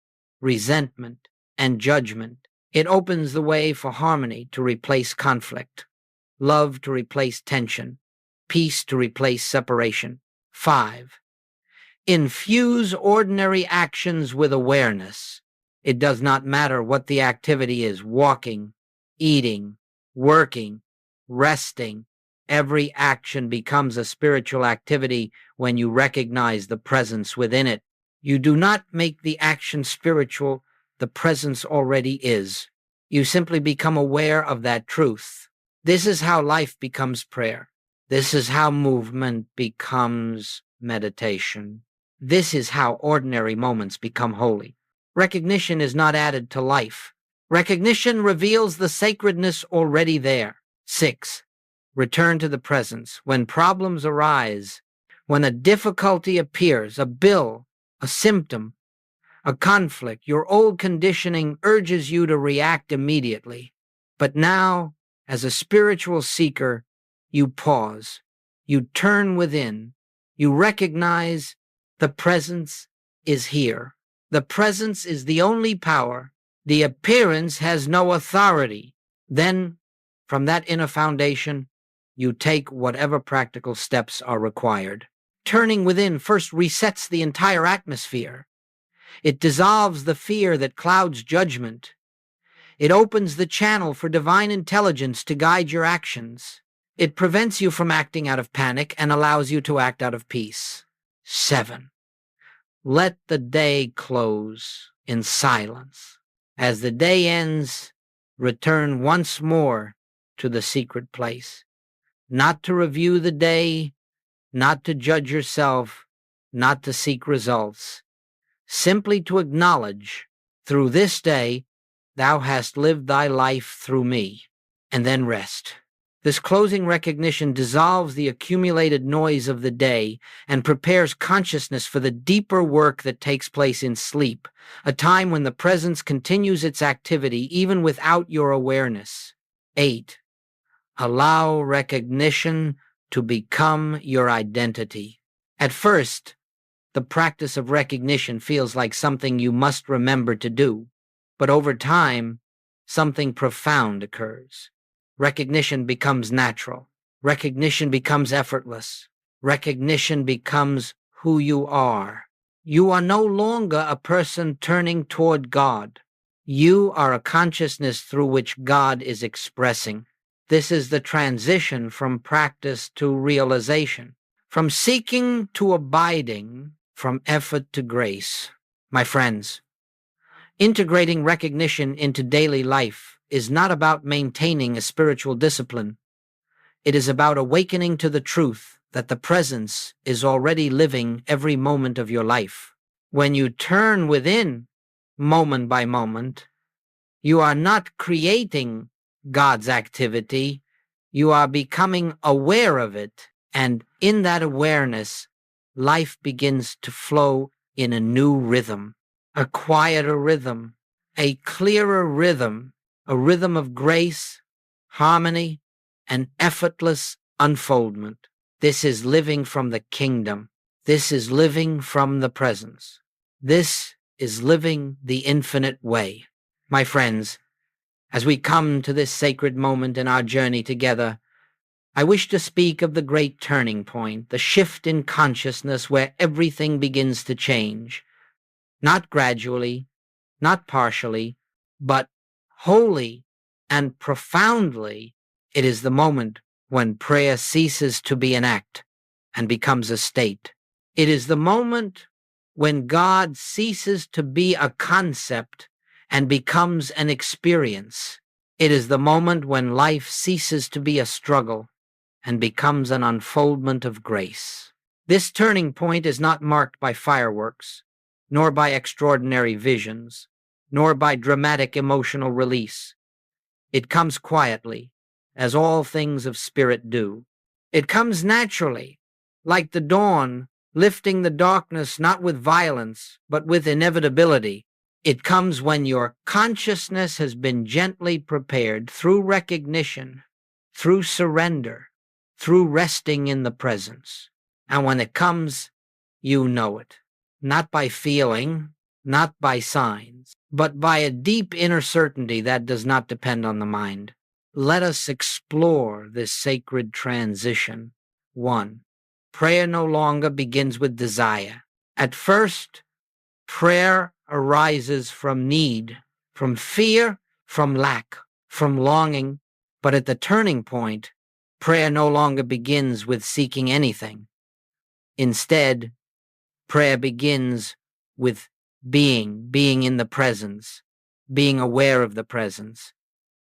resentment, and judgment. It opens the way for harmony to replace conflict, love to replace tension, peace to replace separation. 5. Infuse ordinary actions with awareness. It does not matter what the activity is: walking, eating, working, resting. Every action becomes a spiritual activity when you recognize the presence within it. You do not make the action spiritual, the presence already is. You simply become aware of that truth. This is how life becomes prayer. This is how movement becomes meditation. This is how ordinary moments become holy. Recognition is not added to life. Recognition reveals the sacredness already there. 6. Return to the presence. When problems arise, when a difficulty appears, a bill, a symptom, a conflict, your old conditioning urges you to react immediately. But now, as a spiritual seeker, you pause. You turn within. You recognize the presence is here. The presence is the only power The appearance has no authority. Then, from that inner foundation, you take whatever practical steps are required. Turning within first resets the entire atmosphere. It dissolves the fear that clouds judgment. It opens the channel for divine intelligence to guide your actions. It prevents you from acting out of panic and allows you to act out of peace. 7. Let the day close in silence. As the day ends, return once more to the secret place. Not to review the day, not to judge yourself, not to seek results. Simply to acknowledge, through this day, thou hast lived thy life through me, and then rest. This closing recognition dissolves the accumulated noise of the day and prepares consciousness for the deeper work that takes place in sleep, a time when the presence continues its activity even without your awareness. 8. Allow recognition to become your identity. At first, the practice of recognition feels like something you must remember to do, but over time, something profound occurs. Recognition becomes natural. Recognition becomes effortless. Recognition becomes who you are. You are no longer a person turning toward God. You are a consciousness through which God is expressing. This is the transition from practice to realization, from seeking to abiding, from effort to grace. My friends, integrating recognition into daily life is not about maintaining a spiritual discipline. It is about awakening to the truth that the presence is already living every moment of your life. When you turn within, moment by moment, you are not creating God's activity, you are becoming aware of it, and in that awareness, life begins to flow in a new rhythm, a quieter rhythm, a clearer rhythm, a rhythm of grace, harmony, and effortless unfoldment. This is living from the kingdom. This is living from the presence. This is living the infinite way. My friends, as we come to this sacred moment in our journey together, I wish to speak of the great turning point, the shift in consciousness where everything begins to change. Not gradually, not partially, but wholly and profoundly. It is the moment when prayer ceases to be an act and becomes a state. It is the moment when God ceases to be a concept and becomes an experience. It is the moment when life ceases to be a struggle and becomes an unfoldment of grace. This turning point is not marked by fireworks, nor by extraordinary visions, nor by dramatic emotional release. It comes quietly, as all things of spirit do. It comes naturally, like the dawn, lifting the darkness not with violence, but with inevitability. It comes when your consciousness has been gently prepared through recognition, through surrender, through resting in the presence. And when it comes, you know it, not by feeling, not by signs, but by a deep inner certainty that does not depend on the mind. Let us explore this sacred transition. 1. Prayer no longer begins with desire. At first, prayer arises from need, from fear, from lack, from longing, but at the turning point, prayer no longer begins with seeking anything. Instead, prayer begins with being in the presence, being aware of the presence,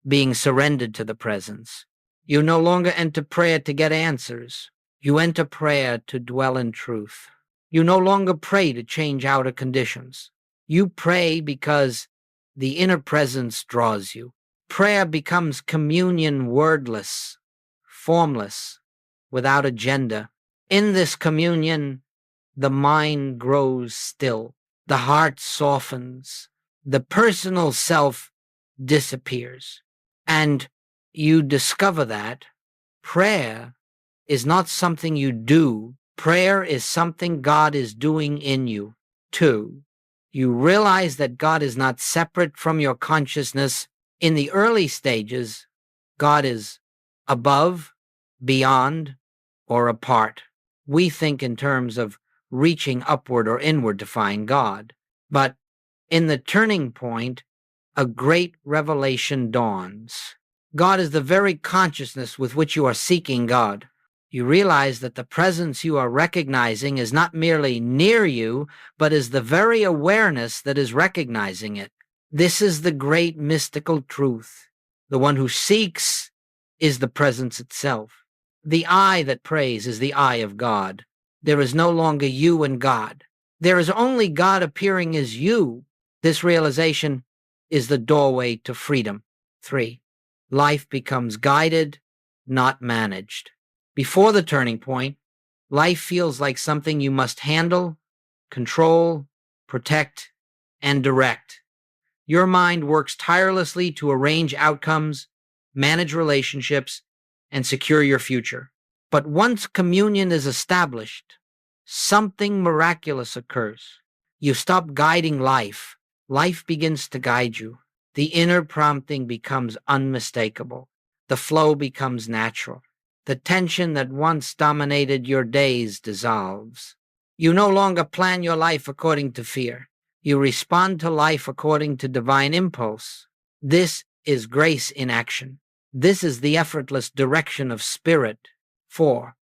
being surrendered to the presence. You no longer enter prayer to get answers. You enter prayer to dwell in truth. You no longer pray to change outer conditions. You pray because the inner presence draws you. Prayer becomes communion wordless, formless, without agenda. In this communion, the mind grows still. The heart softens. The personal self disappears. And you discover that prayer is not something you do. Prayer is something God is doing in you. 2. You realize that God is not separate from your consciousness. In the early stages, God is above, beyond, or apart. We think in terms of reaching upward or inward to find God. But in the turning point, a great revelation dawns. God is the very consciousness with which you are seeking God. You realize that the presence you are recognizing is not merely near you, but is the very awareness that is recognizing it. This is the great mystical truth. The one who seeks is the presence itself. The eye that prays is the eye of God. There is no longer you and God. There is only God appearing as you. This realization is the doorway to freedom. 3. Life becomes guided, not managed. Before the turning point, life feels like something you must handle, control, protect, and direct. Your mind works tirelessly to arrange outcomes, manage relationships, and secure your future. But once communion is established, something miraculous occurs. You stop guiding life. Life begins to guide you. The inner prompting becomes unmistakable. The flow becomes natural. The tension that once dominated your days dissolves. You no longer plan your life according to fear. You respond to life according to divine impulse. This is grace in action. This is the effortless direction of spirit. 4.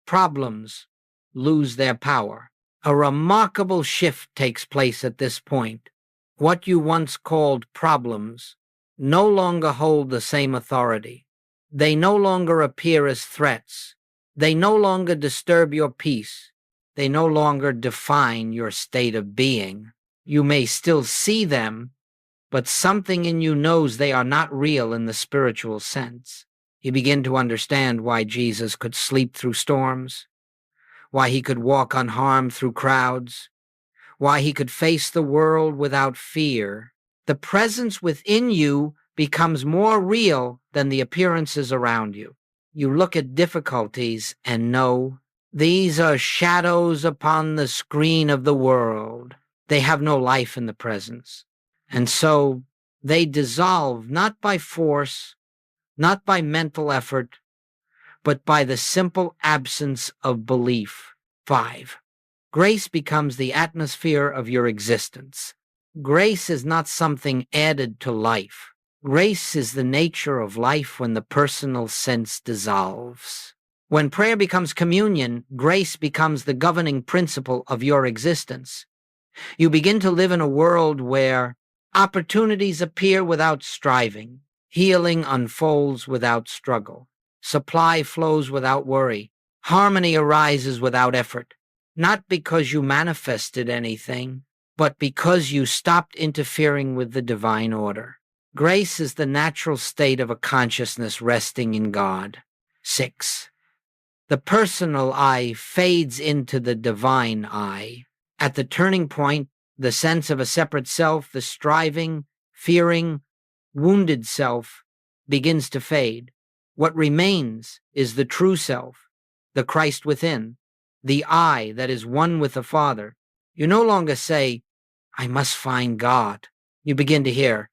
Problems lose their power. A remarkable shift takes place at this point. What you once called problems no longer hold the same authority. They no longer appear as threats. They no longer disturb your peace. They no longer define your state of being. You may still see them, but something in you knows they are not real in the spiritual sense. You begin to understand why Jesus could sleep through storms, why he could walk unharmed through crowds, why he could face the world without fear. The presence within you becomes more real than the appearances around you. You look at difficulties and know these are shadows upon the screen of the world. They have no life in the presence. And so they dissolve not by force, not by mental effort, but by the simple absence of belief. 5. Grace becomes the atmosphere of your existence. Grace is not something added to life. Grace is the nature of life when the personal sense dissolves. When prayer becomes communion, grace becomes the governing principle of your existence. You begin to live in a world where opportunities appear without striving, healing unfolds without struggle, supply flows without worry, harmony arises without effort, not because you manifested anything, but because you stopped interfering with the divine order. Grace is the natural state of a consciousness resting in God. 6. The personal I fades into the divine I. At the turning point, the sense of a separate self, the striving, fearing, wounded self begins to fade. What remains is the true self, the Christ within, the I that is one with the Father. You no longer say, I must find God. You begin to hear,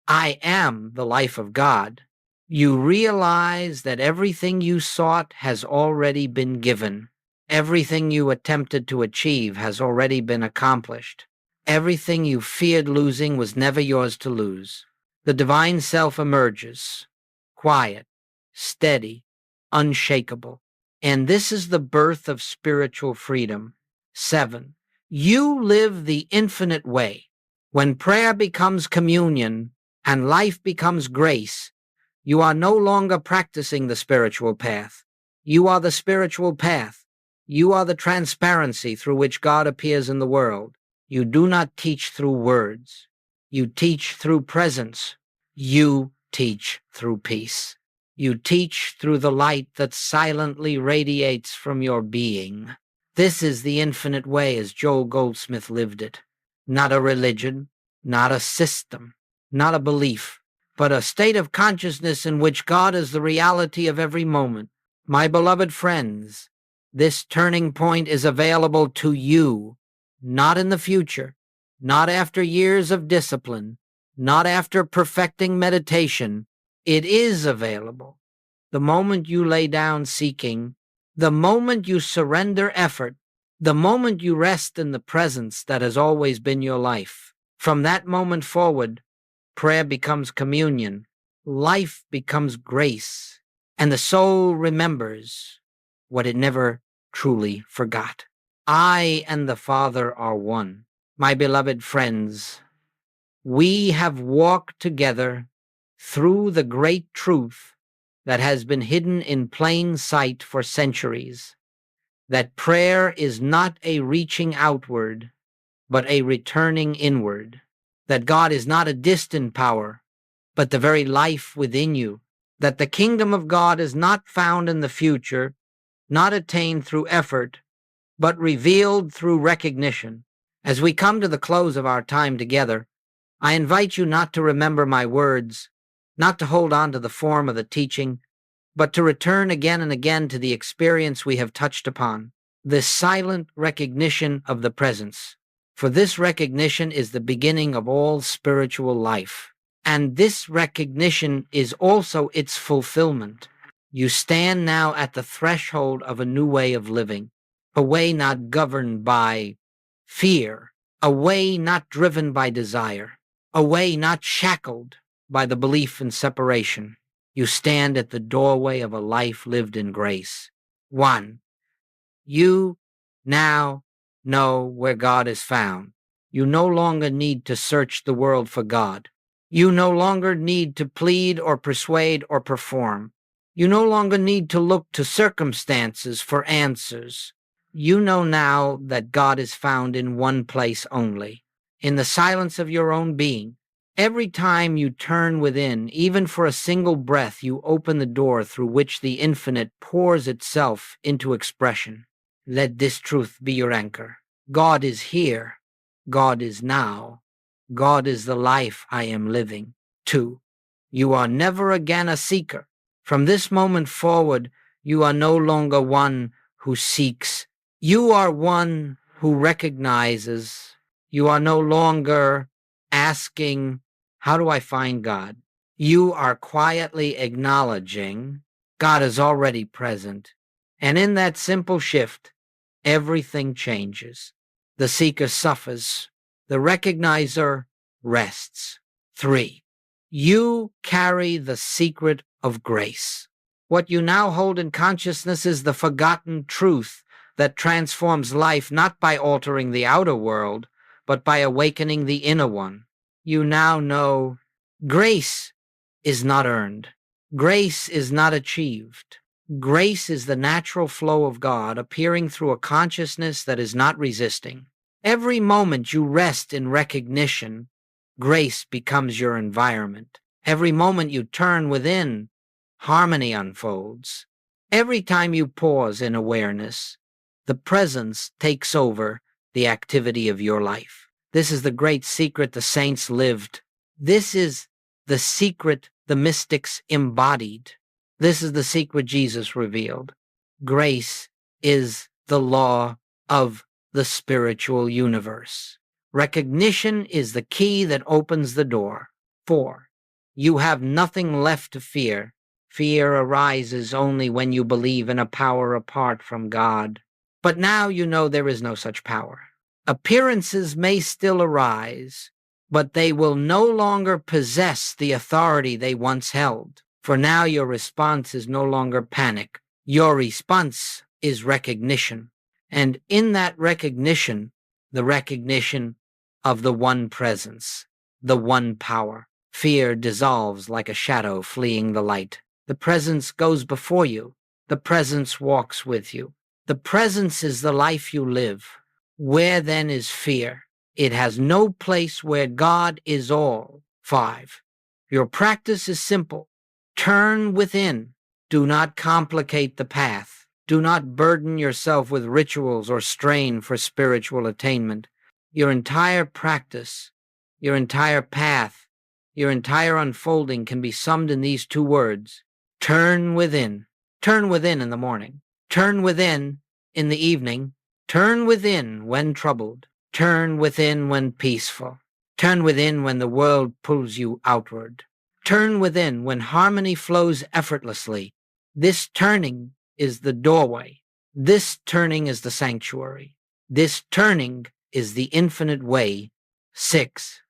I am the life of God. You realize that everything you sought has already been given. Everything you attempted to achieve has already been accomplished. Everything you feared losing was never yours to lose. The divine self emerges, quiet, steady, unshakable. And this is the birth of spiritual freedom. 7. You live the infinite way. When prayer becomes communion and life becomes grace, you are no longer practicing the spiritual path. You are the spiritual path. You are the transparency through which God appears in the world. You do not teach through words. You teach through presence. You teach through peace. You teach through the light that silently radiates from your being. This is the infinite way as Joel Goldsmith lived it. Not a religion, not a system, not a belief, but a state of consciousness in which God is the reality of every moment. My beloved friends, this turning point is available to you, not in the future, not after years of discipline, not after perfecting meditation. It is available. The moment you lay down seeking, the moment you surrender effort, the moment you rest in the presence that has always been your life. From that moment forward, prayer becomes communion, life becomes grace, and the soul remembers what it never truly forgot. I and the Father are one. My beloved friends, we have walked together through the great truth that has been hidden in plain sight for centuries, that prayer is not a reaching outward, but a returning inward, that God is not a distant power, but the very life within you, that the kingdom of God is not found in the future, not attained through effort, but revealed through recognition. As we come to the close of our time together, I invite you not to remember my words, not to hold on to the form of the teaching, but to return again and again to the experience we have touched upon, this silent recognition of the presence. For this recognition is the beginning of all spiritual life. And this recognition is also its fulfillment. You stand now at the threshold of a new way of living, a way not governed by fear, a way not driven by desire, a way not shackled by the belief in separation. You stand at the doorway of a life lived in grace. 1. You now know where God is found. You no longer need to search the world for God. You no longer need to plead or persuade or perform. You no longer need to look to circumstances for answers. You know now that God is found in one place only, in the silence of your own being. Every time you turn within, even for a single breath, you open the door through which the infinite pours itself into expression. Let this truth be your anchor. God is here. God is now. God is the life I am living. 2. You are never again a seeker. From this moment forward, you are no longer one who seeks. You are one who recognizes. You are no longer asking, how do I find God? You are quietly acknowledging God is already present. And in that simple shift, everything changes. The seeker suffers. The recognizer rests. 3. You carry the secret of grace. What you now hold in consciousness is the forgotten truth that transforms life not by altering the outer world, but by awakening the inner one. You now know grace is not earned. Grace is not achieved. Grace is the natural flow of God appearing through a consciousness that is not resisting. Every moment you rest in recognition, grace becomes your environment. Every moment you turn within, harmony unfolds. Every time you pause in awareness, the presence takes over the activity of your life. This is the great secret the saints lived. This is the secret the mystics embodied. This is the secret Jesus revealed. Grace is the law of the spiritual universe. Recognition is the key that opens the door. 4. You have nothing left to fear. Fear arises only when you believe in a power apart from God. But now you know there is no such power. Appearances may still arise, but they will no longer possess the authority they once held. For now your response is no longer panic. Your response is recognition. And in that recognition, the recognition of the one presence, the one power. Fear dissolves like a shadow fleeing the light. The presence goes before you. The presence walks with you. The presence is the life you live. Where then is fear? It has no place where God is all. 5. Your practice is simple. Turn within. Do not complicate the path. Do not burden yourself with rituals or strain for spiritual attainment. Your entire practice, your entire path, your entire unfolding can be summed in these 2 words. Turn within. Turn within in the morning. Turn within in the evening. Turn within when troubled. Turn within when peaceful. Turn within when the world pulls you outward. Turn within when harmony flows effortlessly. This turning is the doorway. This turning is the sanctuary. This turning is the infinite way. 6.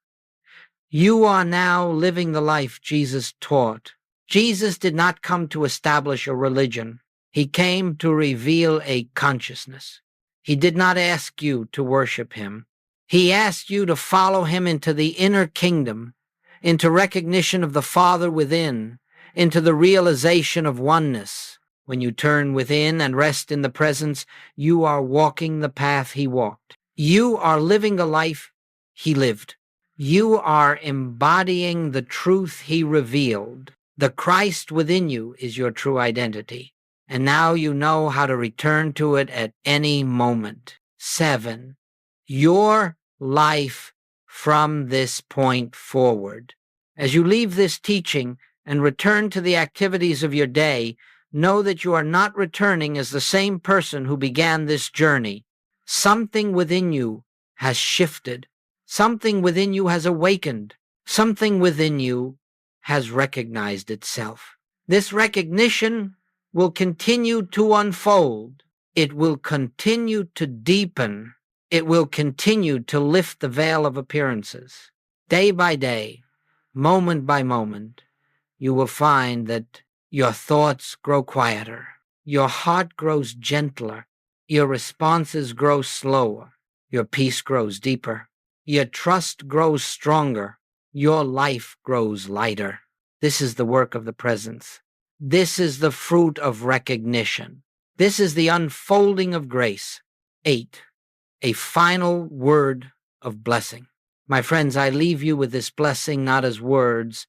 You are now living the life Jesus taught. Jesus did not come to establish a religion. He came to reveal a consciousness. He did not ask you to worship him. He asked you to follow him into the inner kingdom, into recognition of the Father within, into the realization of oneness. When you turn within and rest in the presence, you are walking the path he walked. You are living a life he lived. You are embodying the truth he revealed. The Christ within you is your true identity. And now you know how to return to it at any moment. 7. Your life from this point forward. As you leave this teaching and return to the activities of your day, know that you are not returning as the same person who began this journey. Something within you has shifted. Something within you has awakened. Something within you has recognized itself. This recognition will continue to unfold. It will continue to deepen. It will continue to lift the veil of appearances. Day by day, moment by moment, you will find that your thoughts grow quieter. Your heart grows gentler. Your responses grow slower. Your peace grows deeper. Your trust grows stronger. Your life grows lighter. This is the work of the presence. This is the fruit of recognition. This is the unfolding of grace. 8. A final word of blessing. My friends, I leave you with this blessing not as words,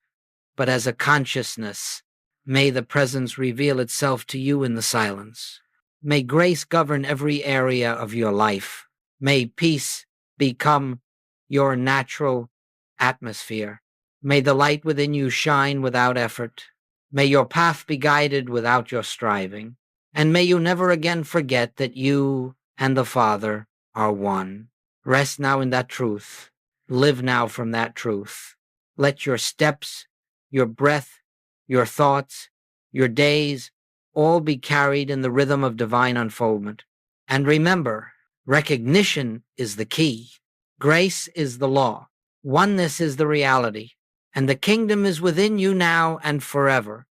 but as a consciousness. May the presence reveal itself to you in the silence. May grace govern every area of your life. May peace become your natural atmosphere. May the light within you shine without effort. May your path be guided without your striving. And may you never again forget that you and the Father are one. Rest now in that truth. Live now from that truth. Let your steps, your breath, your thoughts, your days, all be carried in the rhythm of divine unfoldment. And remember, recognition is the key. Grace is the law. Oneness is the reality. And the kingdom is within you now and forever.